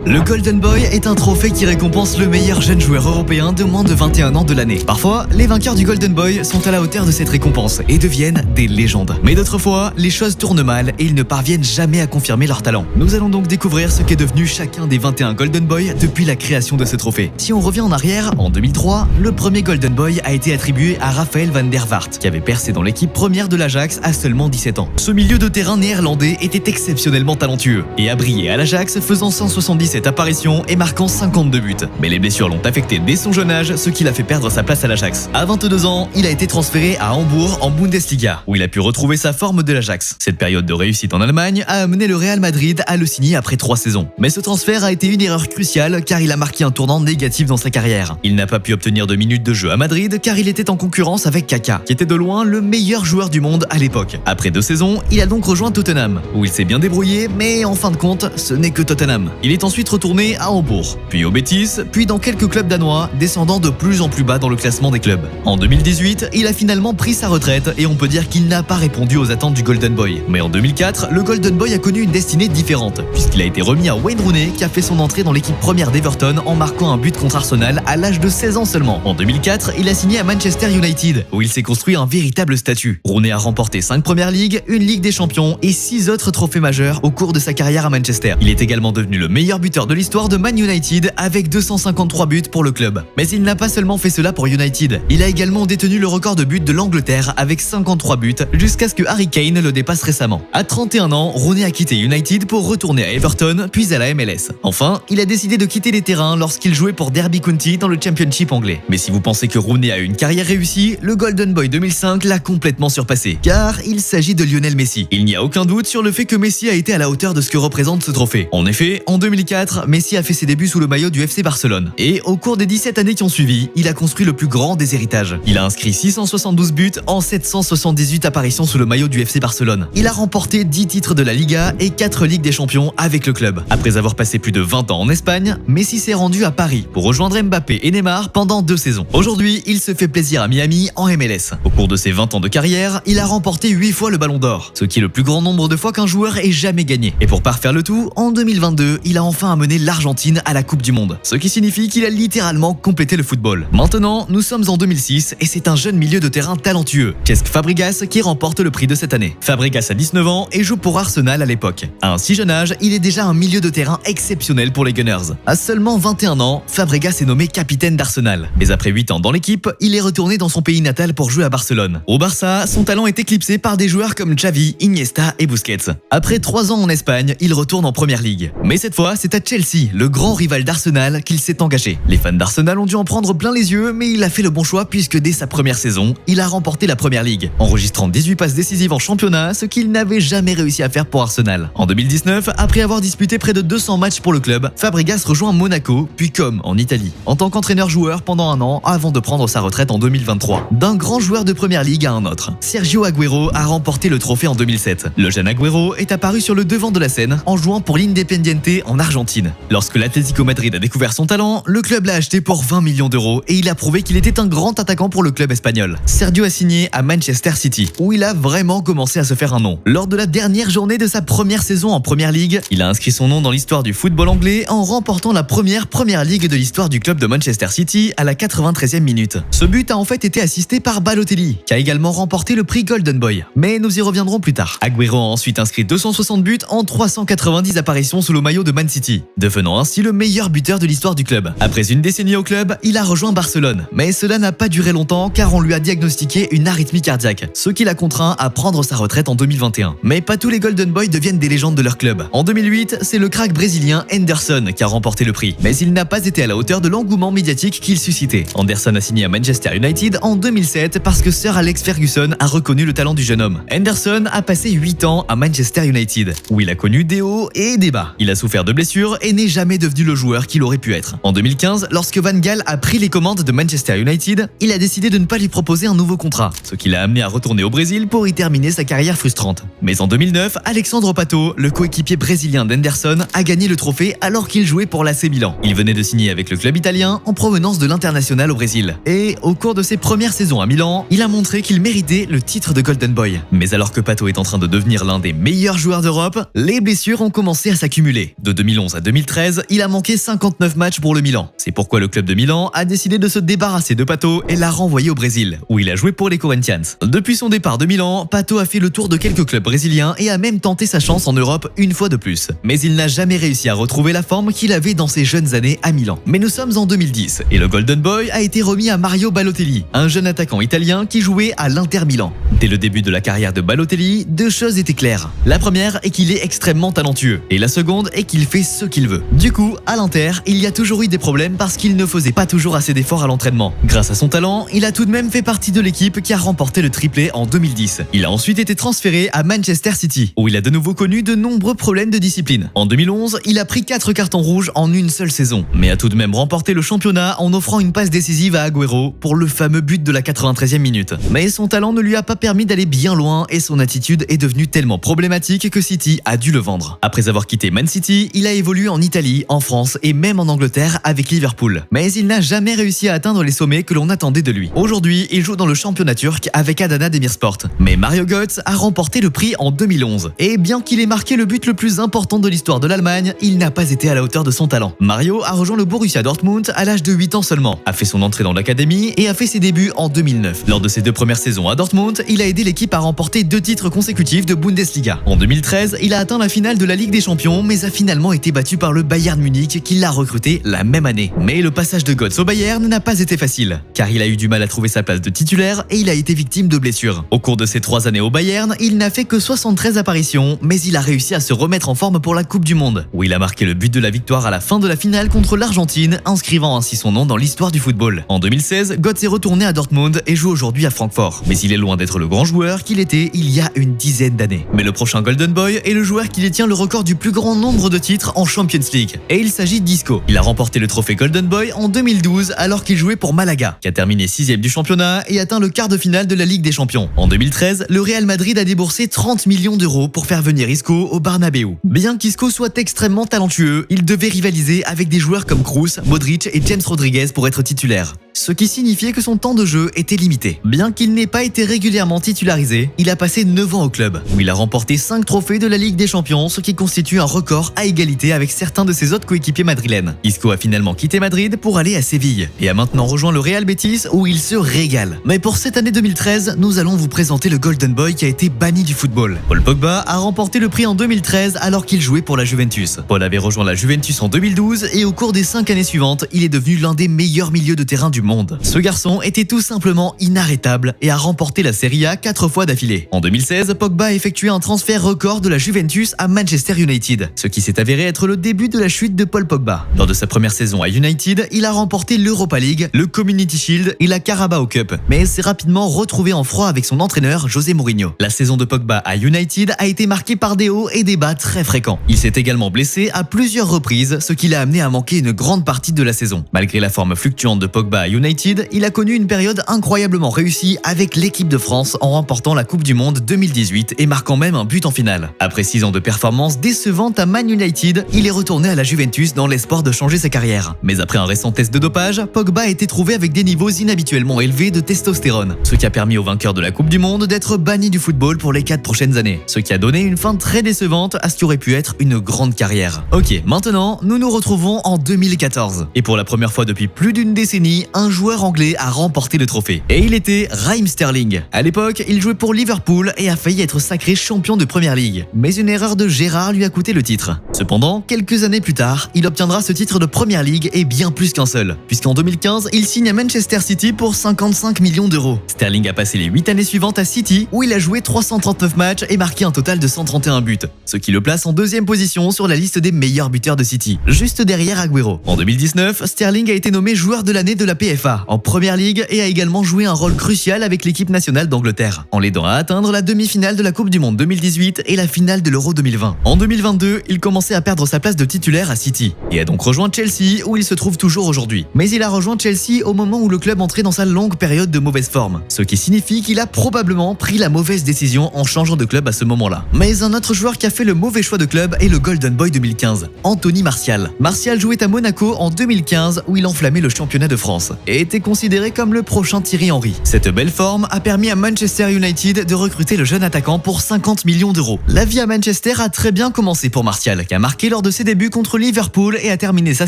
Le Golden Boy est un trophée qui récompense le meilleur jeune joueur européen de moins de 21 ans de l'année. Parfois, les vainqueurs du Golden Boy sont à la hauteur de cette récompense et deviennent des légendes. Mais d'autres fois, les choses tournent mal et ils ne parviennent jamais à confirmer leur talent. Nous allons donc découvrir ce qu'est devenu chacun des 21 Golden Boy depuis la création de ce trophée. Si on revient en arrière, en 2003, le premier Golden Boy a été attribué à Raphaël van der Vaart, qui avait percé dans l'équipe première de l'Ajax à seulement 17 ans. Ce milieu de terrain néerlandais était exceptionnellement talentueux et a brillé à l'Ajax, faisant 177 apparitions et marquant 52 buts. Mais les blessures l'ont affecté dès son jeune âge, ce qui l'a fait perdre sa place à l'Ajax. À 22 ans, il a été transféré à Hambourg en Bundesliga, où il a pu retrouver sa forme de l'Ajax. Cette période de réussite en Allemagne a amené le Real Madrid à le signer après 3 saisons. Mais ce transfert a été une erreur cruciale car il a marqué un tournant négatif dans sa carrière. Il n'a pas pu obtenir de minutes de jeu à Madrid car il était en concurrence avec Kaka, qui était de loin le meilleur joueur du monde à l'époque. Après 2 saisons, il a donc rejoint Tottenham, où il s'est bien débrouillé, mais en fin de compte, ce n'est que Tottenham. Il est ensuite retourné à Hambourg, puis au Betis, puis dans quelques clubs danois, descendant de plus en plus bas dans le classement des clubs. En 2018, il a finalement pris sa retraite et on peut dire qu'il n'a pas répondu aux attentes du Golden Boy. Mais en 2004, le Golden Boy a connu une destinée différente, puisqu'il a été remis à Wayne Rooney, qui a fait son entrée dans l'équipe première d'Everton en marquant un but contre Arsenal à l'âge de 16 ans seulement. En 2004, il a signé à Manchester United, où il s'est construit un véritable statut. Rooney a remporté 5 Premières Ligues, une Ligue des Champions et 6 autres trophées majeurs au cours de sa carrière à Manchester. Il est également devenu le meilleur buteur de l'histoire de Man United avec 253 buts pour le club. Mais il n'a pas seulement fait cela pour United, il a également détenu le record de buts de l'Angleterre avec 53 buts jusqu'à ce que Harry Kane le dépasse récemment. À 31 ans, Rooney a quitté United pour retourner à Everton puis à la MLS. Enfin, il a décidé de quitter les terrains lorsqu'il jouait pour Derby County dans le Championship anglais. Mais si vous pensez que Rooney a eu une carrière réussie, le Golden Boy 2005 l'a complètement surpassé, car il s'agit de Lionel Messi. Il n'y a aucun doute sur le fait que Messi a été à la hauteur de ce que représente ce trophée. En effet, en 2004, Messi a fait ses débuts sous le maillot du FC Barcelone. Et au cours des 17 années qui ont suivi, il a construit le plus grand des héritages. Il a inscrit 672 buts en 778 apparitions sous le maillot du FC Barcelone. Il a remporté 10 titres de la Liga et 4 Ligues des Champions avec le club. Après avoir passé plus de 20 ans en Espagne, Messi s'est rendu à Paris pour rejoindre Mbappé et Neymar pendant 2 saisons. Aujourd'hui, il se fait plaisir à Miami en MLS. Au cours de ses 20 ans de carrière, il a remporté 8 fois le Ballon d'Or, ce qui est le plus grand nombre de fois qu'un joueur ait jamais gagné. Et pour parfaire le tout, en 2022, il a enfin amené l'Argentine à la Coupe du Monde, ce qui signifie qu'il a littéralement complété le football. Maintenant, nous sommes en 2006 et c'est un jeune milieu de terrain talentueux, Cesc Fabregas, qui remporte le prix de cette année. Fabregas a 19 ans et joue pour Arsenal à l'époque. À un si jeune âge, il est déjà un milieu de terrain exceptionnel pour les Gunners. À seulement 21 ans, Fabregas est nommé capitaine d'Arsenal. Mais après 8 ans dans l'équipe, il est retourné dans son pays natal pour jouer à Barcelone. Au Barça, son talent est éclipsé par des joueurs comme Xavi, Iniesta et Busquets. Après 3 ans en Espagne, il retourne en Première Ligue. Mais cette fois, c'est à Chelsea, le grand rival d'Arsenal, qu'il s'est engagé. Les fans d'Arsenal ont dû en prendre plein les yeux, mais il a fait le bon choix puisque dès sa première saison, il a remporté la Première Ligue, enregistrant 18 passes décisives en championnat, ce qu'il n'avait jamais réussi à faire pour Arsenal. En 2019, après avoir disputé près de 200 matchs pour le club, Fabregas rejoint Monaco, puis Comme en Italie, en tant qu'entraîneur-joueur pendant 1 an avant de prendre sa retraite en 2023. D'un grand joueur de Première Ligue à un autre, Sergio Agüero a remporté le trophée en 2007. Le jeune Agüero est apparu sur le devant de la scène en jouant pour l'Independiente en Argentine. Lorsque l'Atlético Madrid a découvert son talent, le club l'a acheté pour 20 millions d'euros et il a prouvé qu'il était un grand attaquant pour le club espagnol. Sergio a signé à Manchester City, où il a vraiment commencé à se faire un nom. Lors de la dernière journée de sa première saison en Première Ligue, il a inscrit son nom dans l'histoire du football anglais en remportant la première Première Ligue de l'histoire du club de Manchester City à la 93e minute. Ce but a en fait été assisté par Balotelli, qui a également remporté le prix Golden Boy. Mais nous y reviendrons plus tard. Agüero a ensuite inscrit 260 buts en 390 apparitions sous le maillot de Man City, devenant ainsi le meilleur buteur de l'histoire du club. Après une décennie au club, il a rejoint Barcelone. Mais cela n'a pas duré longtemps car on lui a diagnostiqué une arythmie cardiaque, ce qui l'a contraint à prendre sa retraite en 2021. Mais pas tous les Golden Boys deviennent des légendes de leur club. En 2008, c'est le crack brésilien Henderson qui a remporté le prix. Mais il n'a pas été à la hauteur de l'engouement médiatique qu'il suscitait. Henderson a signé à Manchester United en 2007 parce que Sir Alex Ferguson a reconnu le talent du jeune homme. Henderson a passé 8 ans à Manchester United, où il a connu des hauts et des bas. Il a souffert de blessures et n'est jamais devenu le joueur qu'il aurait pu être. En 2015, lorsque Van Gaal a pris les commandes de Manchester United, il a décidé de ne pas lui proposer un nouveau contrat, ce qui l'a amené à retourner au Brésil pour y terminer sa carrière frustrante. Mais en 2009, Alexandre Pato, le coéquipier brésilien d'Henderson, a gagné le trophée alors qu'il jouait pour l'AC Milan. Il venait de signer avec le club italien en provenance de l'International au Brésil. Et au cours de ses premières saisons à Milan, il a montré qu'il méritait le titre de Golden Boy. Mais alors que Pato est en train de devenir l'un des meilleurs joueurs d'Europe, les blessures ont commencé à s'accumuler. De 2011 à à 2013, il a manqué 59 matchs pour le Milan. C'est pourquoi le club de Milan a décidé de se débarrasser de Pato et l'a renvoyé au Brésil, où il a joué pour les Corinthians. Depuis son départ de Milan, Pato a fait le tour de quelques clubs brésiliens et a même tenté sa chance en Europe une fois de plus. Mais il n'a jamais réussi à retrouver la forme qu'il avait dans ses jeunes années à Milan. Mais nous sommes en 2010 et le Golden Boy a été remis à Mario Balotelli, un jeune attaquant italien qui jouait à l'Inter Milan. Dès le début de la carrière de Balotelli, deux choses étaient claires. La première est qu'il est extrêmement talentueux et la seconde est qu'il fait ce qu'il veut. Du coup, à l'Inter, il y a toujours eu des problèmes parce qu'il ne faisait pas toujours assez d'efforts à l'entraînement. Grâce à son talent, il a tout de même fait partie de l'équipe qui a remporté le triplé en 2010. Il a ensuite été transféré à Manchester City, où il a de nouveau connu de nombreux problèmes de discipline. En 2011, il a pris 4 cartons rouges en une seule saison, mais a tout de même remporté le championnat en offrant une passe décisive à Agüero pour le fameux but de la 93e minute. Mais son talent ne lui a pas permis d'aller bien loin et son attitude est devenue tellement problématique que City a dû le vendre. Après avoir quitté Man City, il a évolué en Italie, en France et même en Angleterre avec Liverpool. Mais il n'a jamais réussi à atteindre les sommets que l'on attendait de lui. Aujourd'hui, il joue dans le championnat turc avec Adana Demirspor. Mais Mario Götze a remporté le prix en 2011. Et bien qu'il ait marqué le but le plus important de l'histoire de l'Allemagne, il n'a pas été à la hauteur de son talent. Mario a rejoint le Borussia Dortmund à l'âge de 8 ans seulement, a fait son entrée dans l'académie et a fait ses débuts en 2009. Lors de ses 2 premières saisons à Dortmund, il a aidé l'équipe à remporter 2 titres consécutifs de Bundesliga. En 2013, il a atteint la finale de la Ligue des Champions, mais a finalement été battu par le Bayern Munich qui l'a recruté la même année. Mais le passage de Götze au Bayern n'a pas été facile, car il a eu du mal à trouver sa place de titulaire et il a été victime de blessures. Au cours de ses 3 années au Bayern, il n'a fait que 73 apparitions, mais il a réussi à se remettre en forme pour la Coupe du Monde, où il a marqué le but de la victoire à la fin de la finale contre l'Argentine, inscrivant ainsi son nom dans l'histoire du football. En 2016, Götze est retourné à Dortmund et joue aujourd'hui à Francfort. Mais il est loin d'être le grand joueur qu'il était il y a une dizaine d'années. Mais le prochain Golden Boy est le joueur qui détient le record du plus grand nombre de titres en Champions League. Et il s'agit d'Isco. Il a remporté le trophée Golden Boy en 2012 alors qu'il jouait pour Malaga, qui a terminé 6e du championnat et atteint le quart de finale de la Ligue des Champions. En 2013, le Real Madrid a déboursé 30 millions d'euros pour faire venir Isco au Bernabéu. Bien qu'Isco soit extrêmement talentueux, il devait rivaliser avec des joueurs comme Kroos, Modric et James Rodriguez pour être titulaire, ce qui signifiait que son temps de jeu était limité. Bien qu'il n'ait pas été régulièrement titularisé, il a passé 9 ans au club, où il a remporté 5 trophées de la Ligue des Champions, ce qui constitue un record à égalité avec certains de ses autres coéquipiers madrilènes. Isco a finalement quitté Madrid pour aller à Séville, et a maintenant rejoint le Real Betis où il se régale. Mais pour cette année 2013, nous allons vous présenter le Golden Boy qui a été banni du football. Paul Pogba a remporté le prix en 2013 alors qu'il jouait pour la Juventus. Paul avait rejoint la Juventus en 2012 et au cours des 5 années suivantes, il est devenu l'un des meilleurs milieux de terrain du monde. Ce garçon était tout simplement inarrêtable et a remporté la Serie A 4 fois d'affilée. En 2016, Pogba a effectué un transfert record de la Juventus à Manchester United, ce qui s'est avéré être le début de la chute de Paul Pogba. Lors de sa première saison à United, il a remporté l'Europa League, le Community Shield et la Carabao Cup, mais s'est rapidement retrouvé en froid avec son entraîneur José Mourinho. La saison de Pogba à United a été marquée par des hauts et des bas très fréquents. Il s'est également blessé à plusieurs reprises, ce qui l'a amené à manquer une grande partie de la saison. Malgré la forme fluctuante de Pogba à United, il a connu une période incroyablement réussie avec l'équipe de France en remportant la Coupe du Monde 2018 et marquant même un but en finale. Après 6 ans de performances décevantes à Man United, il est retourné à la Juventus dans l'espoir de changer sa carrière. Mais après un récent test de dopage, Pogba a été trouvé avec des niveaux inhabituellement élevés de testostérone, ce qui a permis au vainqueur de la Coupe du Monde d'être banni du football pour les 4 prochaines années, ce qui a donné une fin très décevante à ce qui aurait pu être une grande carrière. Ok, maintenant, nous nous retrouvons en 2014. Et pour la première fois depuis plus d'une décennie, un joueur anglais a remporté le trophée. Et il était Raheem Sterling. À l'époque, il jouait pour Liverpool et a failli être sacré champion de Premier League. Mais une erreur de Gérard lui a coûté le titre. Cependant, quelques années plus tard, il obtiendra ce titre de Premier League et bien plus qu'un seul, puisqu'en 2015, il signe à Manchester City pour 55 millions d'euros. Sterling a passé les 8 années suivantes à City, où il a joué 339 matchs et marqué un total de 131 buts, ce qui le place en 2e position sur la liste des meilleurs buteurs de City, juste derrière Agüero. En 2019, Sterling a été nommé joueur de l'année de la PFA en Premier League et a également joué un rôle crucial avec l'équipe nationale d'Angleterre, en l'aidant à atteindre la demi-finale de la Coupe du Monde 2018 et la finale de l'Euro 2020. En 2022, il commençait à perdre sa place de titulaire à City et a donc rejoint Chelsea où il se trouve toujours aujourd'hui. Mais il a rejoint Chelsea au moment où le club entrait dans sa longue période de mauvaise forme, ce qui signifie qu'il a probablement pris la mauvaise décision en changeant de club à ce moment-là. Mais un autre joueur qui a fait le mauvais choix de club est le Golden Boy 2015, Anthony Martial. Martial jouait à Monaco en 2015 où il enflammait le championnat de France et était considéré comme le prochain Thierry Henry. Cette belle forme a permis à Manchester United de recruter le jeune attaquant pour 50 millions d'euros. La vie à Manchester a très bien commencé pour Martial, qui a marqué lors de de ses débuts contre Liverpool et a terminé sa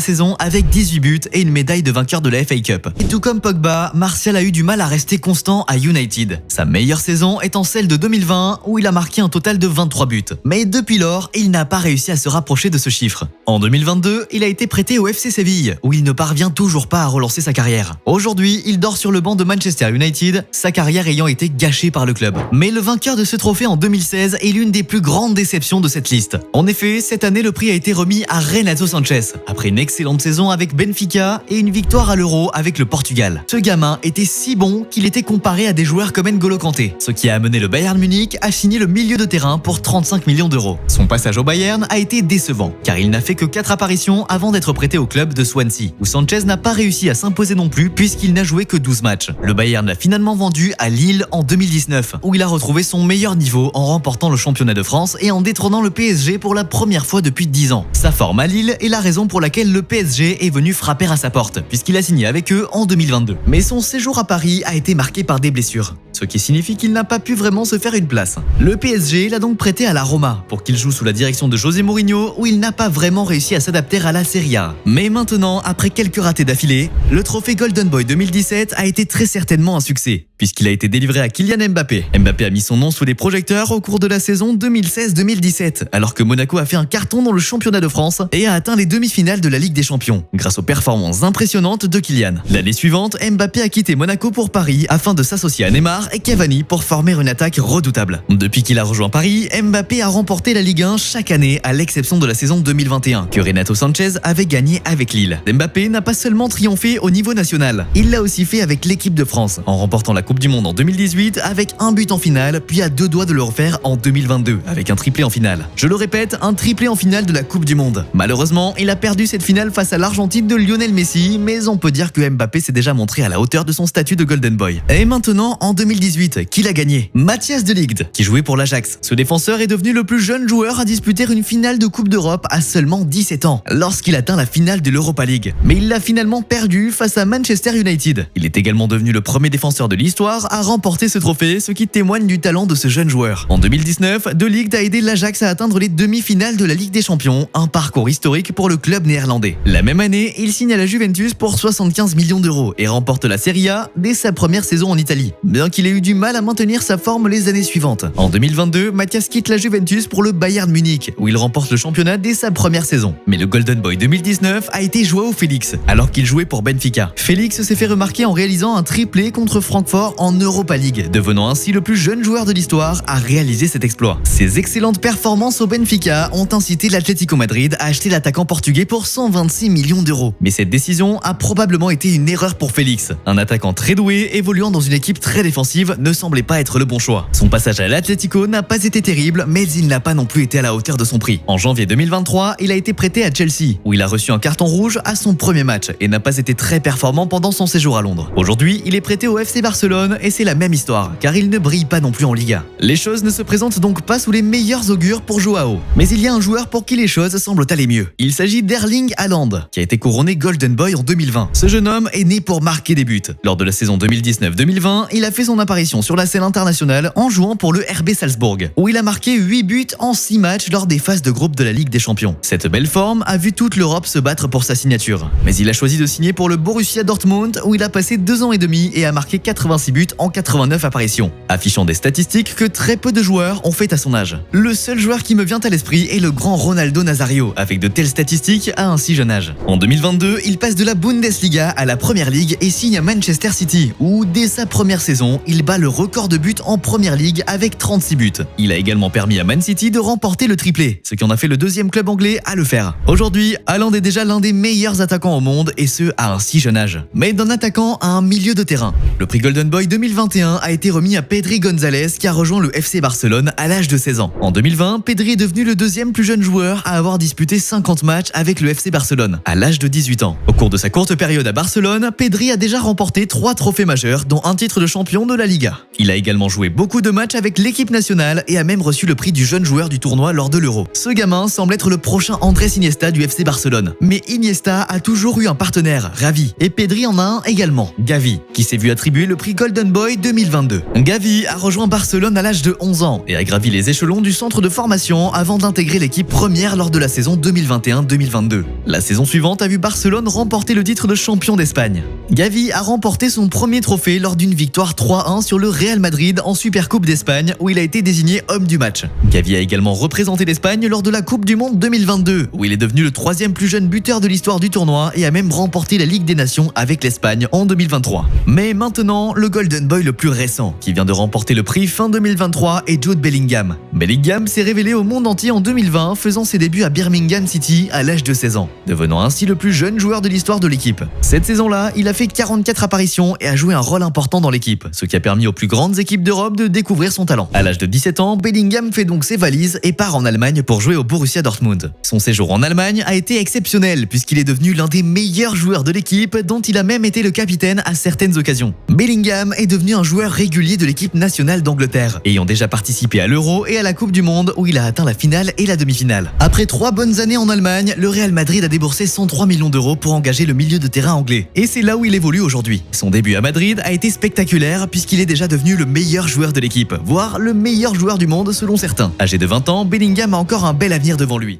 saison avec 18 buts et une médaille de vainqueur de la FA Cup. Et tout comme Pogba, Martial a eu du mal à rester constant à United. Sa meilleure saison étant celle de 2020 où il a marqué un total de 23 buts. Mais depuis lors, il n'a pas réussi à se rapprocher de ce chiffre. En 2022, il a été prêté au FC Séville où il ne parvient toujours pas à relancer sa carrière. Aujourd'hui, il dort sur le banc de Manchester United, sa carrière ayant été gâchée par le club. Mais le vainqueur de ce trophée en 2016 est l'une des plus grandes déceptions de cette liste. En effet, cette année, le prix a été remis à Renato Sanchez, après une excellente saison avec Benfica et une victoire à l'Euro avec le Portugal. Ce gamin était si bon qu'il était comparé à des joueurs comme N'Golo Kanté, ce qui a amené le Bayern Munich à signer le milieu de terrain pour 35 millions d'euros. Son passage au Bayern a été décevant, car il n'a fait que 4 apparitions avant d'être prêté au club de Swansea, où Sanchez n'a pas réussi à s'imposer non plus puisqu'il n'a joué que 12 matchs. Le Bayern l'a finalement vendu à Lille en 2019, où il a retrouvé son meilleur niveau en remportant le championnat de France et en détrônant le PSG pour la première fois depuis 10 ans. Sa forme à Lille est la raison pour laquelle le PSG est venu frapper à sa porte, puisqu'il a signé avec eux en 2022. Mais son séjour à Paris a été marqué par des blessures, ce qui signifie qu'il n'a pas pu vraiment se faire une place. Le PSG l'a donc prêté à la Roma pour qu'il joue sous la direction de José Mourinho, où il n'a pas vraiment réussi à s'adapter à la Serie A. Mais maintenant, après quelques ratés d'affilée, le trophée Golden Boy 2017 a été très certainement un succès, puisqu'il a été délivré à Kylian Mbappé. Mbappé a mis son nom sous les projecteurs au cours de la saison 2016-2017, alors que Monaco a fait un carton dans le championnat de France et a atteint les demi-finales de la Ligue des Champions, grâce aux performances impressionnantes de Kylian. L'année suivante, Mbappé a quitté Monaco pour Paris afin de s'associer à Neymar et Cavani pour former une attaque redoutable. Depuis qu'il a rejoint Paris, Mbappé a remporté la Ligue 1 chaque année, à l'exception de la saison 2021, que Renato Sanchez avait gagné avec Lille. Mbappé n'a pas seulement triomphé au niveau national, il l'a aussi fait avec l'équipe de France, en remportant la Coupe du Monde en 2018 avec un but en finale, puis à 2 doigts de le refaire en 2022 avec un triplé en finale. Je le répète, un triplé en finale de la Coupe du Monde. Malheureusement, il a perdu cette finale face à l'Argentine de Lionel Messi, mais on peut dire que Mbappé s'est déjà montré à la hauteur de son statut de Golden Boy. Et maintenant, en 2018, qui l'a gagné? Matthias de Ligt, qui jouait pour l'Ajax. Ce défenseur est devenu le plus jeune joueur à disputer une finale de Coupe d'Europe à seulement 17 ans, lorsqu'il atteint la finale de l'Europa League. Mais il l'a finalement perdu face à Manchester United. Il est également devenu le premier défenseur de l'histoire à remporter ce trophée, ce qui témoigne du talent de ce jeune joueur. En 2019, De Ligt a aidé l'Ajax à atteindre les demi-finales de la Ligue des Champions, un parcours historique pour le club néerlandais. La même année, il signe à la Juventus pour 75 millions d'euros et remporte la Serie A dès sa première saison en Italie, bien qu'il ait eu du mal à maintenir sa forme les années suivantes. En 2022, Matthias quitte la Juventus pour le Bayern Munich, où il remporte le championnat dès sa première saison. Mais le Golden Boy 2019 a été Joao Félix, alors qu'il jouait pour Benfica. Félix s'est fait remarquer en réalisant un triplé contre Francfort en Europa League, devenant ainsi le plus jeune joueur de l'histoire à réaliser cet exploit. Ses excellentes performances au Benfica ont incité l'Atlético Madrid à acheter l'attaquant portugais pour 126 millions d'euros. Mais cette décision a probablement été une erreur pour Félix. Un attaquant très doué, évoluant dans une équipe très défensive, ne semblait pas être le bon choix. Son passage à l'Atlético n'a pas été terrible, mais il n'a pas non plus été à la hauteur de son prix. En janvier 2023, il a été prêté à Chelsea, où il a reçu un carton rouge à son premier match et n'a pas été très performant pendant son séjour à Londres. Aujourd'hui, il est prêté au FC Barcelone et c'est la même histoire, car il ne brille pas non plus en Liga. Les choses ne se présentent donc pas sous les meilleurs augures pour Joao. Mais il y a un joueur pour qui les choses semblent aller mieux. Il s'agit d'Erling Haaland, qui a été couronné Golden Boy en 2020. Ce jeune homme est né pour marquer des buts. Lors de la saison 2019-2020, il a fait son apparition sur la scène internationale en jouant pour le RB Salzbourg, où il a marqué 8 buts en 6 matchs lors des phases de groupe de la Ligue des Champions. Cette belle forme a vu toute l'Europe se battre pour sa signature. Mais il a choisi de signer pour le Borussia Dortmund, où il a passé 2 ans et demi et a marqué 86 buts en 89 apparitions, affichant des statistiques que très peu de joueurs ont fait à son âge. Le seul joueur qui me vient à l'esprit est le grand Ronaldo Nazario, avec de telles statistiques à un si jeune âge. En 2022, il passe de la Bundesliga à la Premier League et signe à Manchester City, où dès sa première saison, il bat le record de buts en Premier League avec 36 buts. Il a également permis à Man City de remporter le triplé, ce qui en a fait le deuxième club anglais à le faire. Aujourd'hui, Haaland est déjà l'un des meilleurs attaquants au monde, et ce à un si jeune âge. Mais d'un attaquant à un milieu de terrain. Le prix Golden Boy 2021 a été remis à Pedri González, qui a rejoint le FC Barcelone à l'âge de 16 ans. En 2020, Pedri est devenu le deuxième plus jeune joueur à avoir disputé 50 matchs avec le FC Barcelone, à l'âge de 18 ans. Au cours de sa courte période à Barcelone, Pedri a déjà remporté 3 trophées majeurs, dont un titre de champion de la Liga. Il a également joué beaucoup de matchs avec l'équipe nationale et a même reçu le prix du jeune joueur du tournoi lors de l'Euro. Ce gamin semble être le prochain Andrés Iniesta du FC Barcelone. Mais Iniesta a toujours eu un partenaire, Xavi, et Pedri en a un également, Gavi, qui s'est vu attribuer le prix Golden Boy 2022. Gavi a rejoint Barcelone à l'âge de 11 ans et a gravi les échelons du centre de formation avant d'intégrer l'équipe première lors de la saison 2021-2022. La saison suivante a vu Barcelone remporter le titre de champion d'Espagne. Gavi a remporté son premier trophée lors d'une victoire 3-1 sur le Real Madrid en Supercoupe d'Espagne où il a été désigné homme du match. Gavi a également représenté l'Espagne lors de la Coupe du Monde 2022 où il est devenu le troisième plus jeune buteur de l'histoire du tournoi et a même remporté la Ligue des Nations avec l'Espagne en 2023. Mais maintenant, le Golden Boy le plus récent qui vient de remporter le prix fin 2023 est Jude Bellingham. Bellingham s'est révélé au monde entier en 2020 faisant ses débuts à Birmingham City à l'âge de 16 ans, devenant ainsi le plus jeune joueur de l'histoire de l'équipe. Cette saison-là, il a fait 44 apparitions et a joué un rôle important dans l'équipe, ce qui a permis aux plus grandes équipes d'Europe de découvrir son talent. À l'âge de 17 ans, Bellingham fait donc ses valises et part en Allemagne pour jouer au Borussia Dortmund. Son séjour en Allemagne a été exceptionnel puisqu'il est devenu l'un des meilleurs joueurs de l'équipe dont il a même été le capitaine à certaines occasions. Bellingham est devenu un joueur régulier de l'équipe nationale d'Angleterre, ayant déjà participé à l'Euro et à la Coupe du Monde où il a atteint la finale et la demi-finale. Après 3 bonnes années en Allemagne, le Real Madrid a déboursé 103 millions d'euros pour engager le milieu de terrain anglais. Et c'est là où il évolue aujourd'hui. Son début à Madrid a été spectaculaire puisqu'il est déjà devenu le meilleur joueur de l'équipe, voire le meilleur joueur du monde selon certains. Âgé de 20 ans, Bellingham a encore un bel avenir devant lui.